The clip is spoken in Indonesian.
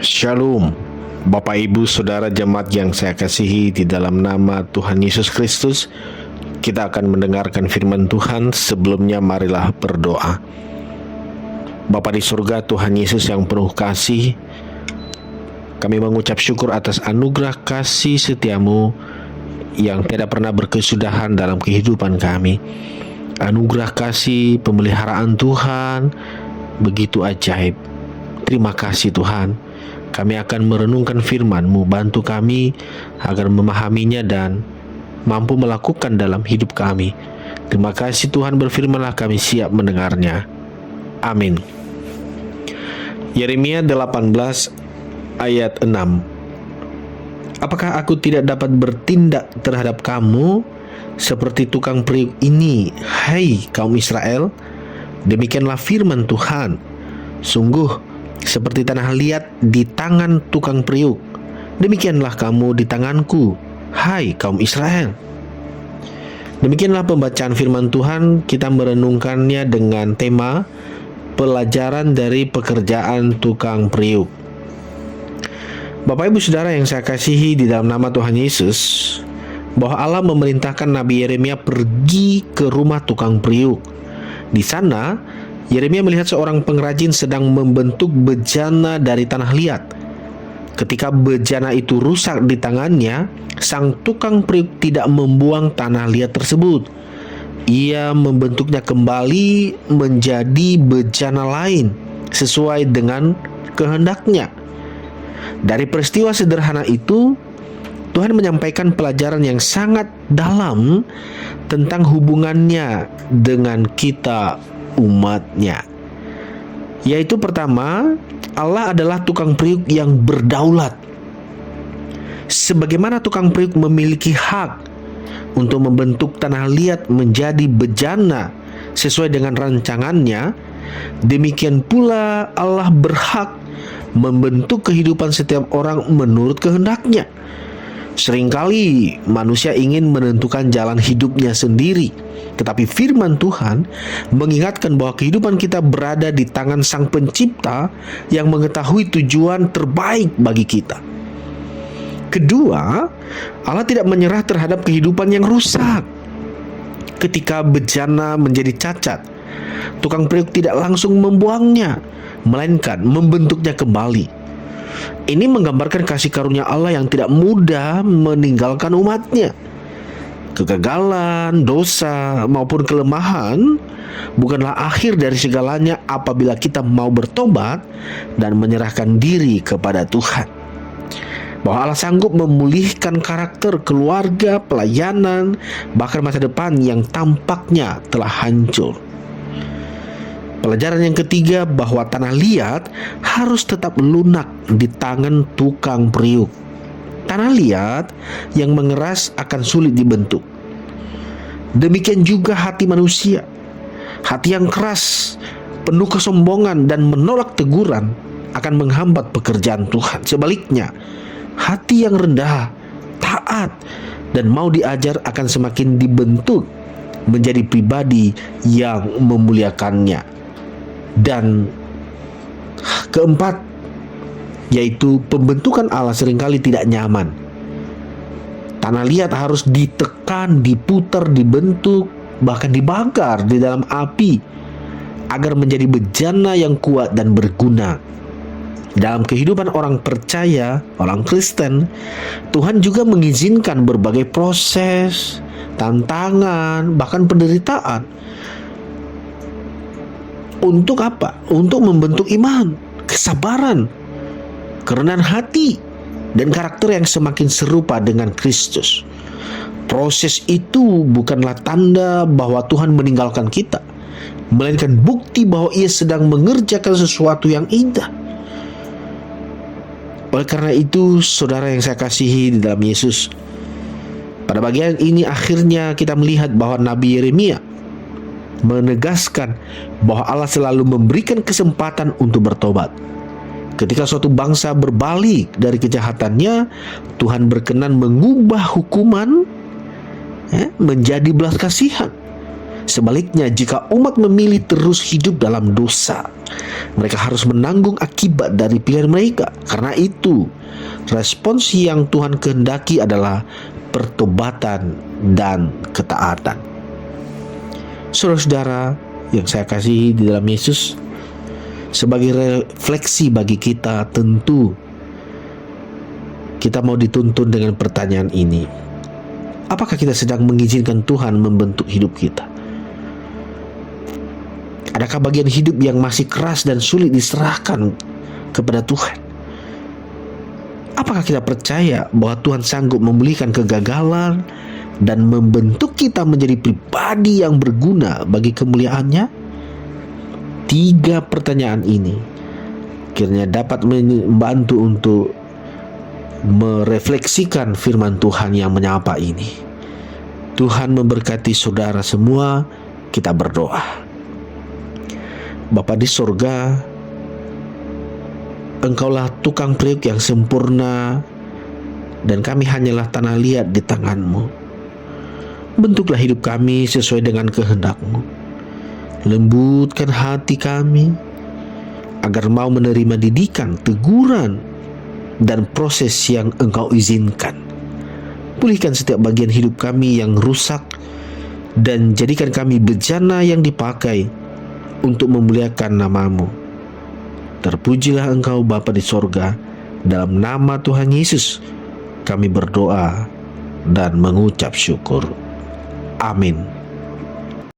Shalom, Bapak Ibu Saudara jemaat yang saya kasihi, di dalam nama Tuhan Yesus Kristus kita akan mendengarkan firman Tuhan. Sebelumnya marilah berdoa. Bapa di surga, Tuhan Yesus yang penuh kasih, kami mengucap syukur atas anugerah kasih setiamu yang tidak pernah berkesudahan dalam kehidupan kami. Anugerah kasih pemeliharaan Tuhan begitu ajaib. Terima kasih Tuhan. Kami akan merenungkan firman-Mu. Bantu kami agar memahaminya dan mampu melakukan dalam hidup kami. Terima kasih Tuhan, berfirmanlah, kami siap mendengarnya. Amin. Yeremia 18 ayat 6. Apakah aku tidak dapat bertindak terhadap kamu seperti tukang periuk ini, hai kaum Israel? Demikianlah firman Tuhan. Sungguh seperti tanah liat di tangan tukang periuk, demikianlah kamu di tanganku, hai kaum Israel. Demikianlah pembacaan firman Tuhan. Kita merenungkannya dengan tema pelajaran dari pekerjaan tukang periuk. Bapak Ibu Saudara yang saya kasihi di dalam nama Tuhan Yesus, bahwa Allah memerintahkan Nabi Yeremia pergi ke rumah tukang periuk. Di sana Yeremia melihat seorang pengrajin sedang membentuk bejana dari tanah liat. Ketika bejana itu rusak di tangannya, sang tukang periuk tidak membuang tanah liat tersebut. Ia membentuknya kembali menjadi bejana lain sesuai dengan kehendaknya. Dari peristiwa sederhana itu, Tuhan menyampaikan pelajaran yang sangat dalam tentang hubungannya dengan kita, umatnya. Yaitu pertama, Allah adalah tukang periuk yang berdaulat. Sebagaimana tukang periuk memiliki hak untuk membentuk tanah liat menjadi bejana sesuai dengan rancangannya, demikian pula Allah berhak membentuk kehidupan setiap orang menurut kehendaknya. Seringkali manusia ingin menentukan jalan hidupnya sendiri, tetapi firman Tuhan mengingatkan bahwa kehidupan kita berada di tangan Sang Pencipta yang mengetahui tujuan terbaik bagi kita. Kedua, Allah tidak menyerah terhadap kehidupan yang rusak. Ketika bejana menjadi cacat, tukang periuk tidak langsung membuangnya, melainkan membentuknya kembali. Ini menggambarkan kasih karunia Allah yang tidak mudah meninggalkan umatnya. Kegagalan, dosa, maupun kelemahan bukanlah akhir dari segalanya apabila kita mau bertobat dan menyerahkan diri kepada Tuhan. Bahwa Allah sanggup memulihkan karakter, keluarga, pelayanan, bahkan masa depan yang tampaknya telah hancur. Pelajaran yang ketiga, bahwa tanah liat harus tetap lunak di tangan tukang periuk. Tanah liat yang mengeras akan sulit dibentuk. Demikian juga hati manusia. Hati yang keras, penuh kesombongan dan menolak teguran akan menghambat pekerjaan Tuhan. Sebaliknya, hati yang rendah, taat, dan mau diajar akan semakin dibentuk menjadi pribadi yang memuliakannya. Dan keempat, yaitu pembentukan Allah seringkali tidak nyaman. Tanah liat harus ditekan, diputar, dibentuk, bahkan dibakar di dalam api agar menjadi bejana yang kuat dan berguna. Dalam kehidupan orang percaya, orang Kristen, Tuhan juga mengizinkan berbagai proses, tantangan, bahkan penderitaan. Untuk apa? Untuk membentuk iman, kesabaran, kerendahan hati, dan karakter yang semakin serupa dengan Kristus. Proses itu bukanlah tanda bahwa Tuhan meninggalkan kita, melainkan bukti bahwa Ia sedang mengerjakan sesuatu yang indah. Oleh karena itu, saudara yang saya kasihi di dalam Yesus, pada bagian ini akhirnya kita melihat bahwa Nabi Yeremia menegaskan bahwa Allah selalu memberikan kesempatan untuk bertobat. Ketika suatu bangsa berbalik dari kejahatannya, Tuhan berkenan mengubah hukuman menjadi belas kasihan. Sebaliknya, jika umat memilih terus hidup dalam dosa, mereka harus menanggung akibat dari pilihan mereka. Karena itu, respons yang Tuhan kehendaki adalah pertobatan dan ketaatan. Saudara-saudara yang saya kasihi di dalam Yesus, sebagai refleksi bagi kita, tentu kita mau dituntun dengan pertanyaan ini. Apakah kita sedang mengizinkan Tuhan membentuk hidup kita? Adakah bagian hidup yang masih keras dan sulit diserahkan kepada Tuhan? Apakah kita percaya bahwa Tuhan sanggup memulihkan kegagalan dan membentuk kita menjadi pribadi yang berguna bagi kemuliaan-Nya? 3 pertanyaan ini kiranya dapat membantu untuk merefleksikan firman Tuhan yang menyapa ini. Tuhan memberkati saudara semua. Kita berdoa. Bapa di sorga, Engkaulah tukang periuk yang sempurna, dan kami hanyalah tanah liat di tangan-Mu. Bentuklah hidup kami sesuai dengan kehendak-Mu. Lembutkan hati kami, agar mau menerima didikan, teguran, dan proses yang Engkau izinkan. Pulihkan setiap bagian hidup kami yang rusak, dan jadikan kami bejana yang dipakai untuk memuliakan nama-Mu. Terpujilah Engkau Bapa di sorga. Dalam nama Tuhan Yesus kami berdoa dan mengucap syukur. Amin.